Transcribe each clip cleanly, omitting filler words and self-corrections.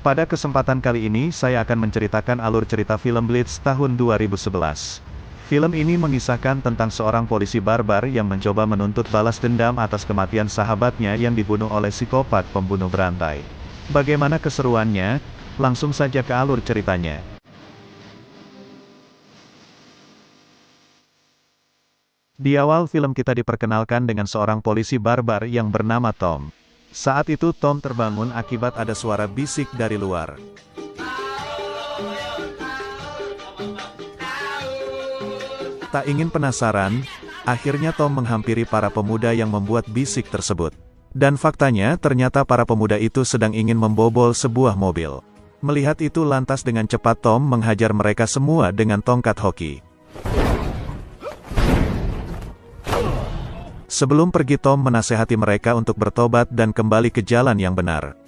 Pada kesempatan kali ini saya akan menceritakan alur cerita film Blitz tahun 2011. Film ini mengisahkan tentang seorang polisi barbar yang mencoba menuntut balas dendam atas kematian sahabatnya yang dibunuh oleh psikopat pembunuh berantai. Bagaimana keseruannya? Langsung saja ke alur ceritanya. Di awal film kita diperkenalkan dengan seorang polisi barbar yang bernama Tom. Saat itu Tom terbangun akibat ada suara bisik dari luar. Tak ingin penasaran, akhirnya Tom menghampiri para pemuda yang membuat bisik tersebut. Dan faktanya ternyata para pemuda itu sedang ingin membobol sebuah mobil. Melihat itu lantas dengan cepat Tom menghajar mereka semua dengan tongkat hoki. Sebelum pergi Tom menasehati mereka untuk bertobat dan kembali ke jalan yang benar.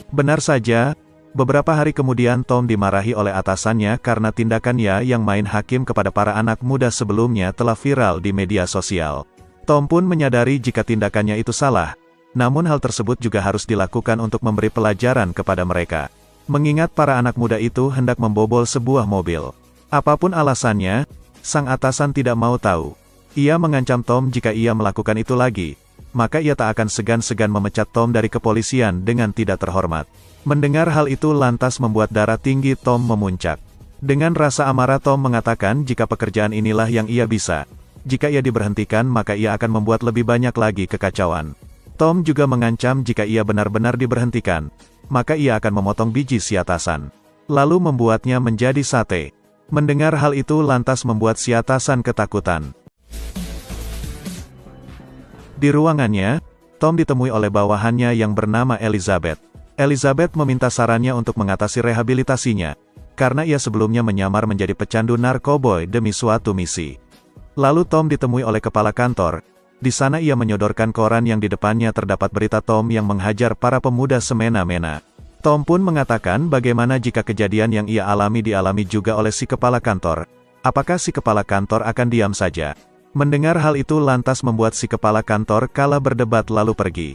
Benar saja, beberapa hari kemudian Tom dimarahi oleh atasannya karena tindakannya yang main hakim kepada para anak muda sebelumnya telah viral di media sosial. Tom pun menyadari jika tindakannya itu salah, namun hal tersebut juga harus dilakukan untuk memberi pelajaran kepada mereka. Mengingat para anak muda itu hendak membobol sebuah mobil. Apapun alasannya, sang atasan tidak mau tahu. Ia mengancam Tom jika ia melakukan itu lagi, maka ia tak akan segan-segan memecat Tom dari kepolisian dengan tidak terhormat. Mendengar hal itu lantas membuat darah tinggi Tom memuncak. Dengan rasa amarah Tom mengatakan jika pekerjaan inilah yang ia bisa. Jika ia diberhentikan maka ia akan membuat lebih banyak lagi kekacauan. Tom juga mengancam jika ia benar-benar diberhentikan, maka ia akan memotong biji si atasan. Lalu membuatnya menjadi sate. Mendengar hal itu lantas membuat si atasan ketakutan. Di ruangannya, Tom ditemui oleh bawahannya yang bernama Elizabeth. Elizabeth meminta sarannya untuk mengatasi rehabilitasinya, karena ia sebelumnya menyamar menjadi pecandu narkoboy demi suatu misi. Lalu Tom ditemui oleh kepala kantor. Di sana ia menyodorkan koran yang di depannya terdapat berita Tom yang menghajar para pemuda semena-mena. Tom pun mengatakan bagaimana jika kejadian yang ia alami dialami juga oleh si kepala kantor. Apakah si kepala kantor akan diam saja? Mendengar hal itu lantas membuat si kepala kantor kalah berdebat lalu pergi.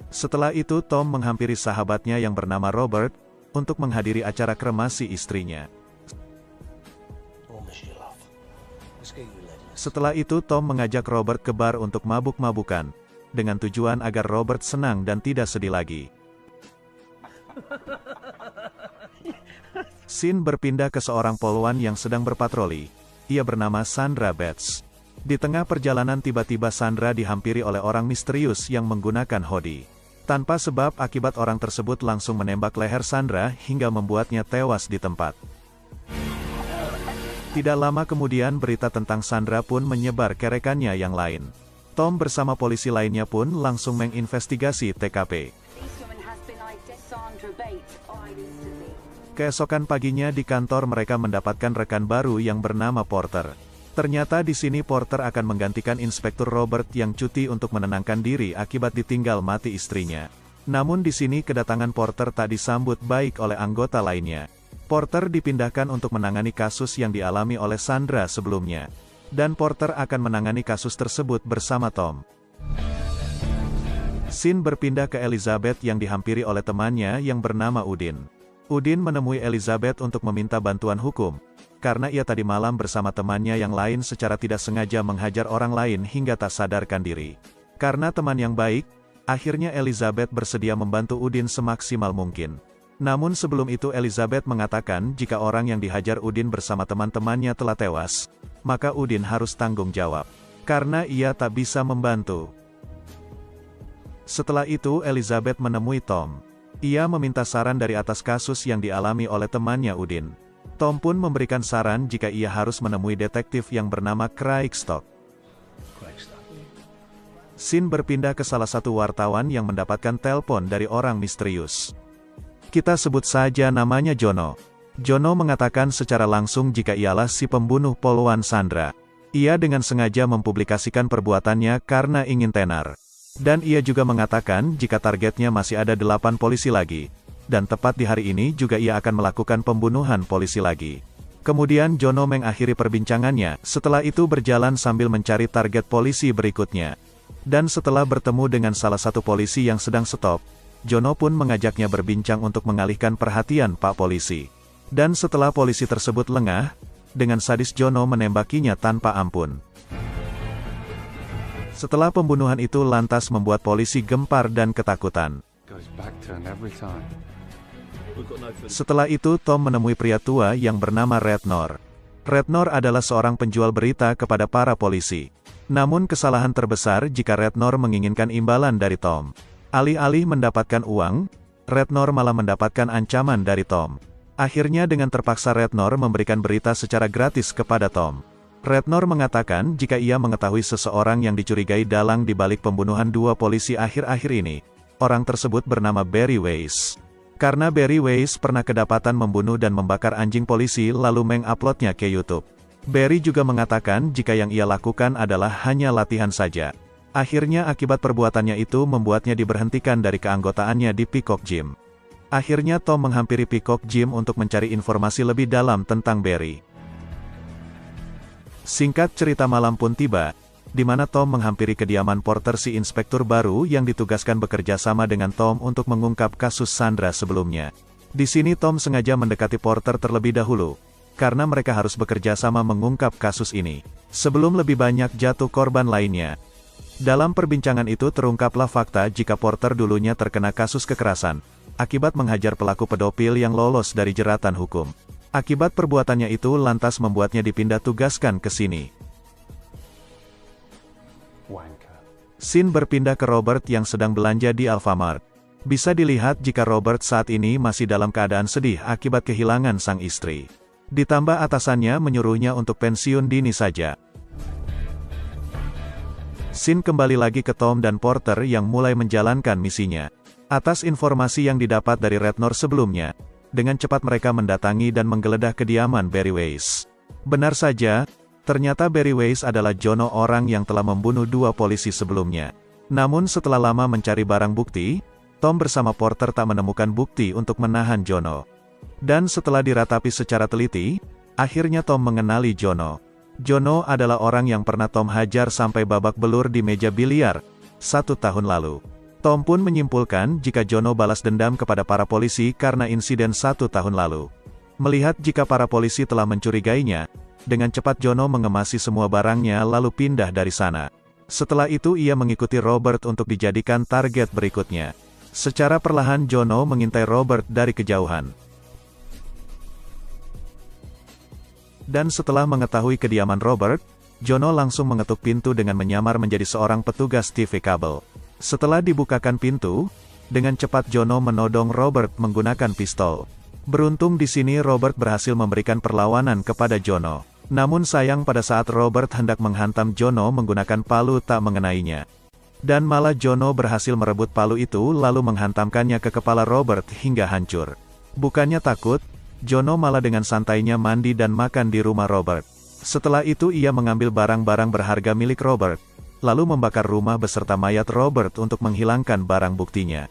Setelah itu Tom menghampiri sahabatnya yang bernama Robert, untuk menghadiri acara kremasi istrinya. Setelah itu Tom mengajak Robert ke bar untuk mabuk-mabukan, dengan tujuan agar Robert senang dan tidak sedih lagi. Scene berpindah ke seorang polwan yang sedang berpatroli. Ia bernama Sandra Betts. Di tengah perjalanan tiba-tiba Sandra dihampiri oleh orang misterius yang menggunakan hoodie. Tanpa sebab akibat orang tersebut langsung menembak leher Sandra hingga membuatnya tewas di tempat. Tidak lama kemudian berita tentang Sandra pun menyebar ke rekannya yang lain. Tom bersama polisi lainnya pun langsung menginvestigasi TKP. Keesokan paginya di kantor mereka mendapatkan rekan baru yang bernama Porter. Ternyata di sini Porter akan menggantikan Inspektur Robert yang cuti untuk menenangkan diri akibat ditinggal mati istrinya. Namun di sini kedatangan Porter tak disambut baik oleh anggota lainnya. Porter dipindahkan untuk menangani kasus yang dialami oleh Sandra sebelumnya. Dan Porter akan menangani kasus tersebut bersama Tom. Scene berpindah ke Elizabeth yang dihampiri oleh temannya yang bernama Udin. Udin menemui Elizabeth untuk meminta bantuan hukum. Karena ia tadi malam bersama temannya yang lain secara tidak sengaja menghajar orang lain hingga tak sadarkan diri. Karena teman yang baik, akhirnya Elizabeth bersedia membantu Udin semaksimal mungkin. Namun sebelum itu Elizabeth mengatakan jika orang yang dihajar Udin bersama teman-temannya telah tewas, maka Udin harus tanggung jawab. Karena ia tak bisa membantu. Setelah itu Elizabeth menemui Tom. Ia meminta saran dari atas kasus yang dialami oleh temannya Udin. Tom pun memberikan saran jika ia harus menemui detektif yang bernama Craig Stock. Scene berpindah ke salah satu wartawan yang mendapatkan telepon dari orang misterius. Kita sebut saja namanya Jono. Jono mengatakan secara langsung jika ialah si pembunuh polwan Sandra. Ia dengan sengaja mempublikasikan perbuatannya karena ingin tenar. Dan ia juga mengatakan jika targetnya masih ada 8 polisi lagi. Dan tepat di hari ini juga ia akan melakukan pembunuhan polisi lagi. Kemudian Jono mengakhiri perbincangannya, setelah itu berjalan sambil mencari target polisi berikutnya. Dan setelah bertemu dengan salah satu polisi yang sedang stop, Jono pun mengajaknya berbincang untuk mengalihkan perhatian Pak Polisi. Dan setelah polisi tersebut lengah, dengan sadis Jono menembakinya tanpa ampun. Setelah pembunuhan itu lantas membuat polisi gempar dan ketakutan. Setelah itu Tom menemui pria tua yang bernama Rednor. Rednor adalah seorang penjual berita kepada para polisi. Namun kesalahan terbesar jika Rednor menginginkan imbalan dari Tom. Alih-alih mendapatkan uang, Rednor malah mendapatkan ancaman dari Tom. Akhirnya dengan terpaksa Rednor memberikan berita secara gratis kepada Tom. Rednor mengatakan jika ia mengetahui seseorang yang dicurigai dalang di balik pembunuhan 2 polisi akhir-akhir ini. Orang tersebut bernama Barry Weiss. Karena Barry Weiss pernah kedapatan membunuh dan membakar anjing polisi lalu menguploadnya ke YouTube. Barry juga mengatakan jika yang ia lakukan adalah hanya latihan saja. Akhirnya akibat perbuatannya itu membuatnya diberhentikan dari keanggotaannya di Peacock Gym. Akhirnya Tom menghampiri Peacock Gym untuk mencari informasi lebih dalam tentang Barry. Singkat cerita malam pun tiba, di mana Tom menghampiri kediaman Porter si inspektur baru yang ditugaskan bekerja sama dengan Tom untuk mengungkap kasus Sandra sebelumnya. Di sini Tom sengaja mendekati Porter terlebih dahulu, karena mereka harus bekerja sama mengungkap kasus ini, sebelum lebih banyak jatuh korban lainnya. Dalam perbincangan itu terungkaplah fakta jika Porter dulunya terkena kasus kekerasan, akibat menghajar pelaku pedofil yang lolos dari jeratan hukum. Akibat perbuatannya itu lantas membuatnya dipindah tugaskan ke sini. Scene berpindah ke Robert yang sedang belanja di Alfamart. Bisa dilihat jika Robert saat ini masih dalam keadaan sedih akibat kehilangan sang istri. Ditambah atasannya menyuruhnya untuk pensiun dini saja. Scene kembali lagi ke Tom dan Porter yang mulai menjalankan misinya. Atas informasi yang didapat dari Rednor sebelumnya, dengan cepat mereka mendatangi dan menggeledah kediaman Barry Weiss. Benar saja, ternyata Barry Weiss adalah Jono, orang yang telah membunuh 2 polisi sebelumnya. Namun setelah lama mencari barang bukti, Tom bersama Porter tak menemukan bukti untuk menahan Jono. Dan setelah diratapi secara teliti, akhirnya Tom mengenali Jono. Jono adalah orang yang pernah Tom hajar sampai babak belur di meja biliar 1 tahun lalu. Tom pun menyimpulkan jika Jono balas dendam kepada para polisi karena insiden 1 tahun lalu. Melihat jika para polisi telah mencurigainya, dengan cepat Jono mengemasi semua barangnya lalu pindah dari sana. Setelah itu ia mengikuti Robert untuk dijadikan target berikutnya. Secara perlahan Jono mengintai Robert dari kejauhan. Dan setelah mengetahui kediaman Robert, Jono langsung mengetuk pintu dengan menyamar menjadi seorang petugas TV kabel. Setelah dibukakan pintu, dengan cepat Jono menodong Robert menggunakan pistol. Beruntung di sini Robert berhasil memberikan perlawanan kepada Jono. Namun sayang pada saat Robert hendak menghantam Jono menggunakan palu tak mengenainya. Dan malah Jono berhasil merebut palu itu lalu menghantamkannya ke kepala Robert hingga hancur. Bukannya takut, Jono malah dengan santainya mandi dan makan di rumah Robert. Setelah itu ia mengambil barang-barang berharga milik Robert, lalu membakar rumah beserta mayat Robert untuk menghilangkan barang buktinya.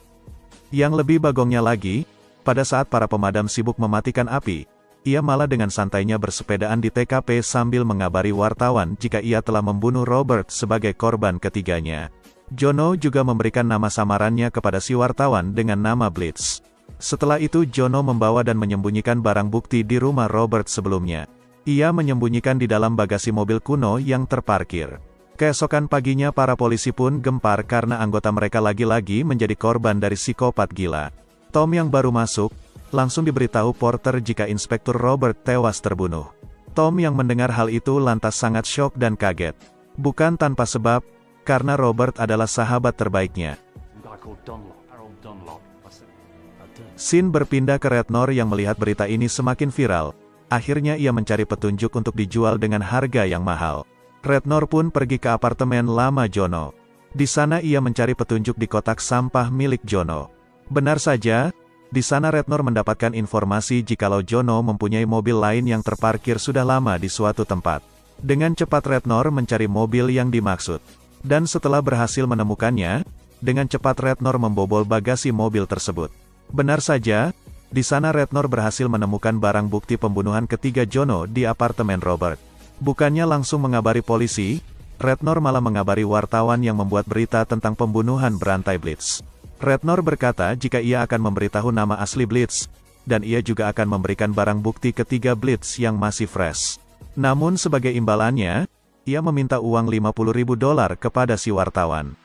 Yang lebih bagongnya lagi, pada saat para pemadam sibuk mematikan api, ia malah dengan santainya bersepedaan di TKP sambil mengabari wartawan jika ia telah membunuh Robert sebagai korban ketiganya. Jono juga memberikan nama samarannya kepada si wartawan dengan nama Blitz. Setelah itu Jono membawa dan menyembunyikan barang bukti di rumah Robert sebelumnya. Ia menyembunyikan di dalam bagasi mobil kuno yang terparkir. Keesokan paginya para polisi pun gempar karena anggota mereka lagi-lagi menjadi korban dari psikopat gila. Tom yang baru masuk, langsung diberitahu Porter jika Inspektur Robert tewas terbunuh. Tom yang mendengar hal itu lantas sangat syok dan kaget. Bukan tanpa sebab, karena Robert adalah sahabat terbaiknya. Scene berpindah ke Rednor yang melihat berita ini semakin viral. Akhirnya ia mencari petunjuk untuk dijual dengan harga yang mahal. Rednor pun pergi ke apartemen lama Jono. Di sana ia mencari petunjuk di kotak sampah milik Jono. Benar saja, di sana Rednor mendapatkan informasi jikalau Jono mempunyai mobil lain yang terparkir sudah lama di suatu tempat. Dengan cepat Rednor mencari mobil yang dimaksud. Dan setelah berhasil menemukannya, dengan cepat Rednor membobol bagasi mobil tersebut. Benar saja, di sana Rednor berhasil menemukan barang bukti pembunuhan ketiga Jono di apartemen Robert. Bukannya langsung mengabari polisi, Rednor malah mengabari wartawan yang membuat berita tentang pembunuhan berantai Blitz. Rednor berkata jika ia akan memberitahu nama asli Blitz, dan ia juga akan memberikan barang bukti ketiga Blitz yang masih fresh. Namun sebagai imbalannya, ia meminta uang $50.000 kepada si wartawan.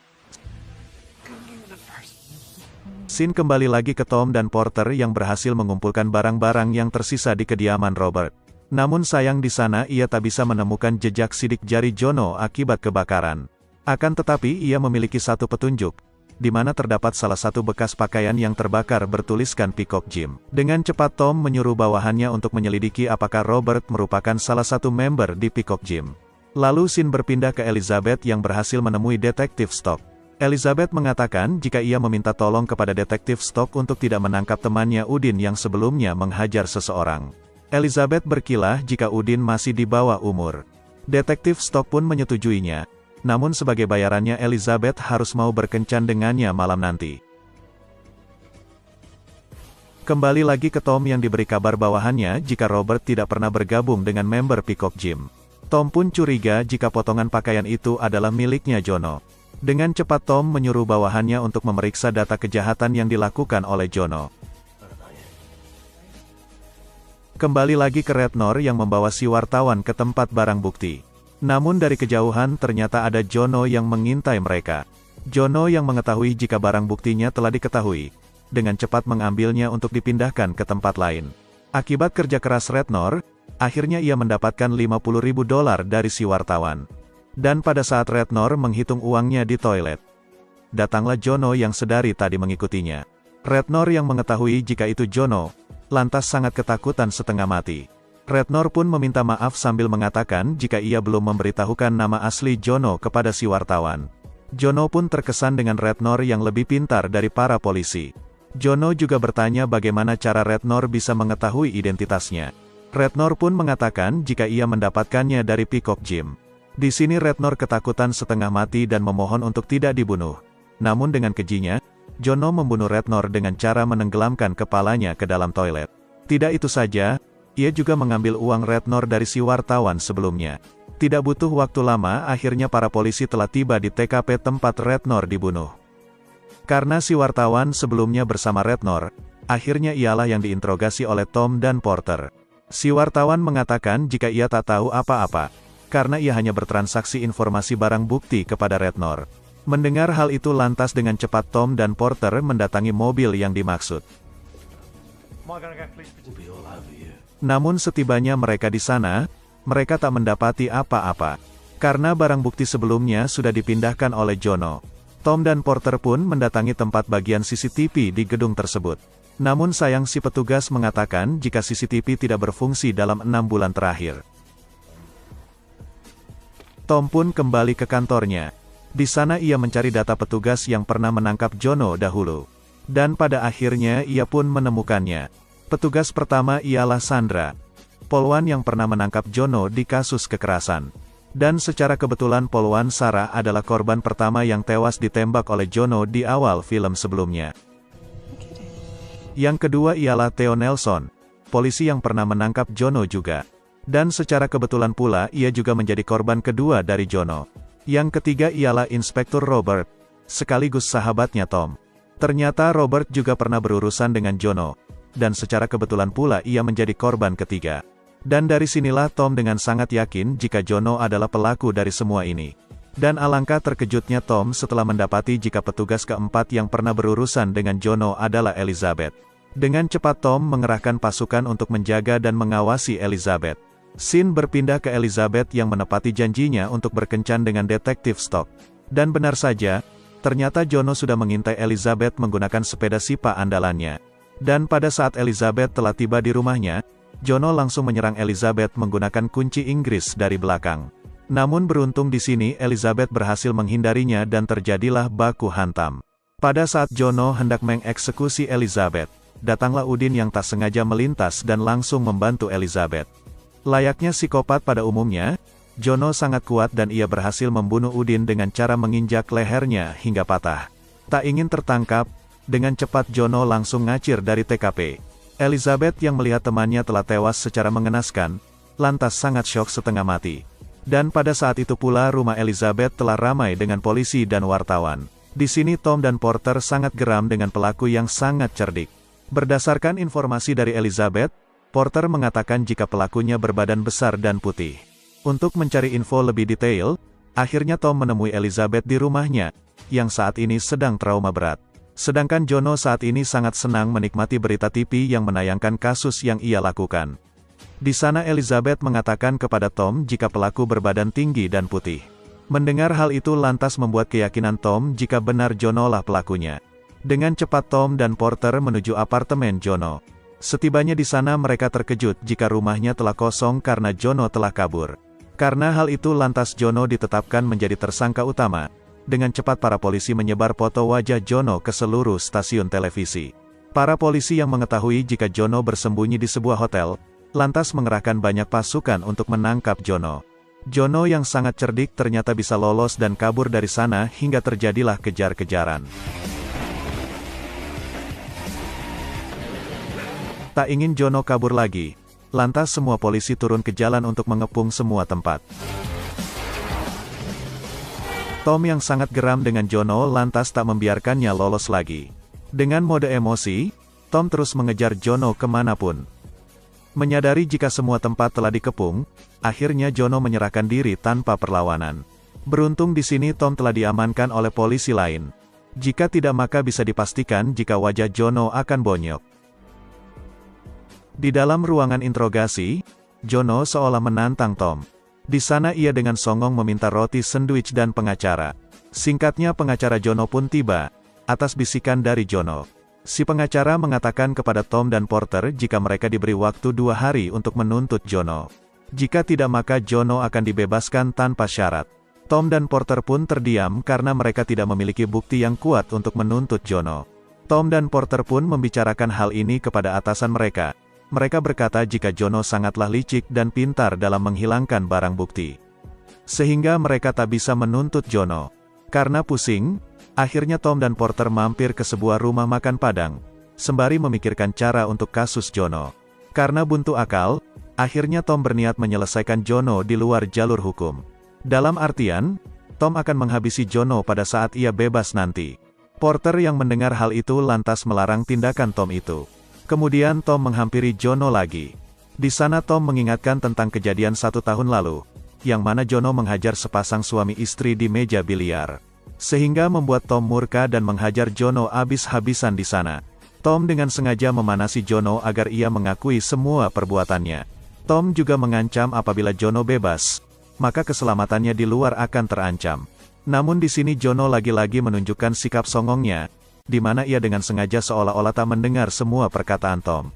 Scene kembali lagi ke Tom dan Porter yang berhasil mengumpulkan barang-barang yang tersisa di kediaman Robert. Namun sayang di sana ia tak bisa menemukan jejak sidik jari Jono akibat kebakaran. Akan tetapi ia memiliki satu petunjuk, di mana terdapat salah satu bekas pakaian yang terbakar bertuliskan Peacock Gym. Dengan cepat Tom menyuruh bawahannya untuk menyelidiki apakah Robert merupakan salah satu member di Peacock Gym. Lalu scene berpindah ke Elizabeth yang berhasil menemui Detektif Stock. Elizabeth mengatakan jika ia meminta tolong kepada Detektif Stock untuk tidak menangkap temannya Udin yang sebelumnya menghajar seseorang. Elizabeth berkilah jika Udin masih di bawah umur. Detektif Stock pun menyetujuinya. Namun sebagai bayarannya Elizabeth harus mau berkencan dengannya malam nanti. Kembali lagi ke Tom yang diberi kabar bawahannya jika Robert tidak pernah bergabung dengan member Peacock Gym. Tom pun curiga jika potongan pakaian itu adalah miliknya Jono. Dengan cepat Tom menyuruh bawahannya untuk memeriksa data kejahatan yang dilakukan oleh Jono. Kembali lagi ke Rednor yang membawa si wartawan ke tempat barang bukti. Namun dari kejauhan ternyata ada Jono yang mengintai mereka. Jono yang mengetahui jika barang buktinya telah diketahui, dengan cepat mengambilnya untuk dipindahkan ke tempat lain. Akibat kerja keras Rednor, akhirnya ia mendapatkan $50.000 dari si wartawan. Dan pada saat Rednor menghitung uangnya di toilet, datanglah Jono yang sedari tadi mengikutinya. Rednor yang mengetahui jika itu Jono, lantas sangat ketakutan setengah mati. Rednor pun meminta maaf sambil mengatakan jika ia belum memberitahukan nama asli Jono kepada si wartawan. Jono pun terkesan dengan Rednor yang lebih pintar dari para polisi. Jono juga bertanya bagaimana cara Rednor bisa mengetahui identitasnya. Rednor pun mengatakan jika ia mendapatkannya dari Peacock Gym. Di sini Rednor ketakutan setengah mati dan memohon untuk tidak dibunuh. Namun dengan kejinya, Jono membunuh Rednor dengan cara menenggelamkan kepalanya ke dalam toilet. Tidak itu saja, ia juga mengambil uang Rednor dari si wartawan sebelumnya. Tidak butuh waktu lama akhirnya para polisi telah tiba di TKP tempat Rednor dibunuh. Karena si wartawan sebelumnya bersama Rednor, akhirnya ialah yang diinterogasi oleh Tom dan Porter. Si wartawan mengatakan jika ia tak tahu apa-apa, karena ia hanya bertransaksi informasi barang bukti kepada Rednor. Mendengar hal itu lantas dengan cepat Tom dan Porter mendatangi mobil yang dimaksud. Namun setibanya mereka di sana, mereka tak mendapati apa-apa. Karena barang bukti sebelumnya sudah dipindahkan oleh Jono. Tom dan Porter pun mendatangi tempat bagian CCTV di gedung tersebut. Namun sayang si petugas mengatakan jika CCTV tidak berfungsi dalam 6 bulan terakhir. Tom pun kembali ke kantornya. Di sana ia mencari data petugas yang pernah menangkap Jono dahulu. Dan pada akhirnya ia pun menemukannya. Petugas pertama ialah Sandra, polwan yang pernah menangkap Jono di kasus kekerasan. Dan secara kebetulan polwan Sarah adalah korban pertama yang tewas ditembak oleh Jono di awal film sebelumnya. Yang kedua ialah Theo Nelson, polisi yang pernah menangkap Jono juga. Dan secara kebetulan pula ia juga menjadi korban kedua dari Jono. Yang ketiga ialah Inspektur Robert, sekaligus sahabatnya Tom. Ternyata Robert juga pernah berurusan dengan Jono. Dan secara kebetulan pula ia menjadi korban ketiga. Dan dari sinilah Tom dengan sangat yakin jika Jono adalah pelaku dari semua ini. Dan alangkah terkejutnya Tom setelah mendapati jika petugas keempat yang pernah berurusan dengan Jono adalah Elizabeth. Dengan cepat Tom mengerahkan pasukan untuk menjaga dan mengawasi Elizabeth. Scene berpindah ke Elizabeth yang menepati janjinya untuk berkencan dengan Detektif Stock. Dan benar saja, ternyata Jono sudah mengintai Elizabeth menggunakan sepeda Sipa andalannya. Dan pada saat Elizabeth telah tiba di rumahnya, Jono langsung menyerang Elizabeth menggunakan kunci Inggris dari belakang. Namun beruntung di sini Elizabeth berhasil menghindarinya dan terjadilah baku hantam. Pada saat Jono hendak mengeksekusi Elizabeth, datanglah Udin yang tak sengaja melintas dan langsung membantu Elizabeth. Layaknya psikopat pada umumnya, Jono sangat kuat dan ia berhasil membunuh Udin dengan cara menginjak lehernya hingga patah. Tak ingin tertangkap, dengan cepat Jono langsung ngacir dari TKP. Elizabeth yang melihat temannya telah tewas secara mengenaskan, lantas sangat syok setengah mati. Dan pada saat itu pula rumah Elizabeth telah ramai dengan polisi dan wartawan. Di sini Tom dan Porter sangat geram dengan pelaku yang sangat cerdik. Berdasarkan informasi dari Elizabeth, Porter mengatakan jika pelakunya berbadan besar dan putih. Untuk mencari info lebih detail, akhirnya Tom menemui Elizabeth di rumahnya, yang saat ini sedang trauma berat. Sedangkan Jono saat ini sangat senang menikmati berita TV yang menayangkan kasus yang ia lakukan. Di sana Elizabeth mengatakan kepada Tom jika pelaku berbadan tinggi dan putih. Mendengar hal itu lantas membuat keyakinan Tom jika benar Jono lah pelakunya. Dengan cepat Tom dan Porter menuju apartemen Jono. Setibanya di sana mereka terkejut jika rumahnya telah kosong karena Jono telah kabur. Karena hal itu lantas Jono ditetapkan menjadi tersangka utama. Dengan cepat para polisi menyebar foto wajah Jono ke seluruh stasiun televisi. Para polisi yang mengetahui jika Jono bersembunyi di sebuah hotel, lantas mengerahkan banyak pasukan untuk menangkap Jono. Jono yang sangat cerdik ternyata bisa lolos dan kabur dari sana hingga terjadilah kejar-kejaran. Tak ingin Jono kabur lagi, lantas semua polisi turun ke jalan untuk mengepung semua tempat. Tom yang sangat geram dengan Jono lantas tak membiarkannya lolos lagi. Dengan mode emosi, Tom terus mengejar Jono kemanapun. Menyadari jika semua tempat telah dikepung, akhirnya Jono menyerahkan diri tanpa perlawanan. Beruntung di sini Tom telah diamankan oleh polisi lain. Jika tidak maka bisa dipastikan jika wajah Jono akan bonyok. Di dalam ruangan interogasi, Jono seolah menantang Tom. Di sana ia dengan songong meminta roti sandwich dan pengacara. Singkatnya pengacara Jono pun tiba, atas bisikan dari Jono. Si pengacara mengatakan kepada Tom dan Porter jika mereka diberi waktu 2 hari untuk menuntut Jono. Jika tidak maka Jono akan dibebaskan tanpa syarat. Tom dan Porter pun terdiam karena mereka tidak memiliki bukti yang kuat untuk menuntut Jono. Tom dan Porter pun membicarakan hal ini kepada atasan mereka. Mereka berkata jika Jono sangatlah licik dan pintar dalam menghilangkan barang bukti. Sehingga mereka tak bisa menuntut Jono. Karena pusing, akhirnya Tom dan Porter mampir ke sebuah rumah makan Padang, sembari memikirkan cara untuk kasus Jono. Karena buntu akal, akhirnya Tom berniat menyelesaikan Jono di luar jalur hukum. Dalam artian, Tom akan menghabisi Jono pada saat ia bebas nanti. Porter yang mendengar hal itu lantas melarang tindakan Tom itu. Kemudian Tom menghampiri Jono lagi. Di sana Tom mengingatkan tentang kejadian 1 tahun lalu, yang mana Jono menghajar sepasang suami istri di meja biliar. Sehingga membuat Tom murka dan menghajar Jono habis-habisan di sana. Tom dengan sengaja memanasi Jono agar ia mengakui semua perbuatannya. Tom juga mengancam apabila Jono bebas, maka keselamatannya di luar akan terancam. Namun di sini Jono lagi-lagi menunjukkan sikap songongnya, di mana ia dengan sengaja seolah-olah tak mendengar semua perkataan Tom.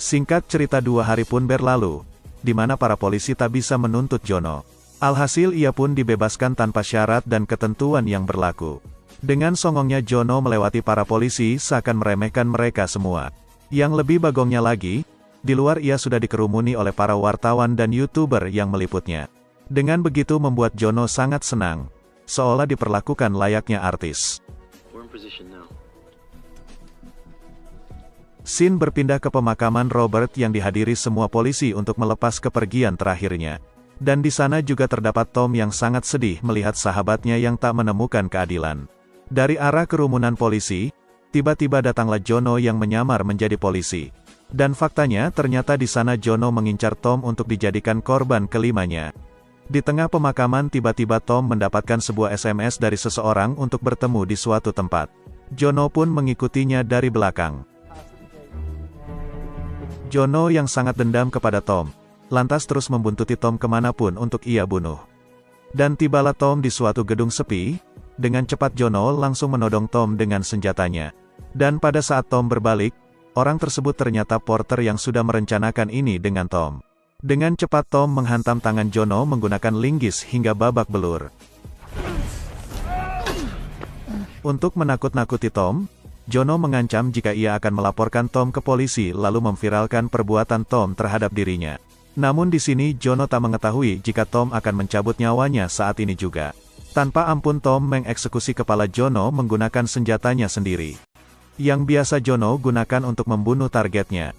Singkat cerita 2 hari pun berlalu, di mana para polisi tak bisa menuntut Jono. Alhasil ia pun dibebaskan tanpa syarat dan ketentuan yang berlaku. Dengan songongnya Jono melewati para polisi seakan meremehkan mereka semua. Yang lebih bagongnya lagi, di luar ia sudah dikerumuni oleh para wartawan dan YouTuber yang meliputnya. Dengan begitu membuat Jono sangat senang, seolah diperlakukan layaknya artis. Scene berpindah ke pemakaman Robert yang dihadiri semua polisi untuk melepas kepergian terakhirnya. Dan di sana juga terdapat Tom yang sangat sedih melihat sahabatnya yang tak menemukan keadilan. Dari arah kerumunan polisi, tiba-tiba datanglah Jono yang menyamar menjadi polisi. Dan faktanya ternyata di sana Jono mengincar Tom untuk dijadikan korban kelimanya. Di tengah pemakaman tiba-tiba Tom mendapatkan sebuah SMS dari seseorang untuk bertemu di suatu tempat. Jono pun mengikutinya dari belakang. Jono yang sangat dendam kepada Tom, lantas terus membuntuti Tom kemanapun untuk ia bunuh. Dan tibalah Tom di suatu gedung sepi, dengan cepat Jono langsung menodong Tom dengan senjatanya. Dan pada saat Tom berbalik, orang tersebut ternyata Porter yang sudah merencanakan ini dengan Tom. Dengan cepat Tom menghantam tangan Jono menggunakan linggis hingga babak belur. Untuk menakut-nakuti Tom, Jono mengancam jika ia akan melaporkan Tom ke polisi lalu memviralkan perbuatan Tom terhadap dirinya. Namun di sini Jono tak mengetahui jika Tom akan mencabut nyawanya saat ini juga. Tanpa ampun Tom mengeksekusi kepala Jono menggunakan senjatanya sendiri, yang biasa Jono gunakan untuk membunuh targetnya.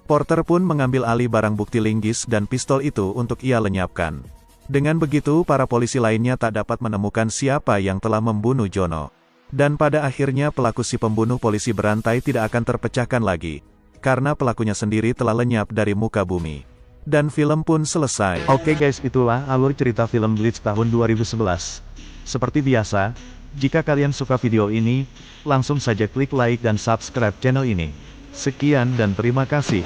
Porter pun mengambil alih barang bukti linggis dan pistol itu untuk ia lenyapkan. Dengan begitu para polisi lainnya tak dapat menemukan siapa yang telah membunuh Jono. Dan pada akhirnya pelaku si pembunuh polisi berantai tidak akan terpecahkan lagi, karena pelakunya sendiri telah lenyap dari muka bumi. Dan film pun selesai. Oke guys, itulah alur cerita film Bleach tahun 2011. Seperti biasa, jika kalian suka video ini, langsung saja klik like dan subscribe channel ini. Sekian dan terima kasih.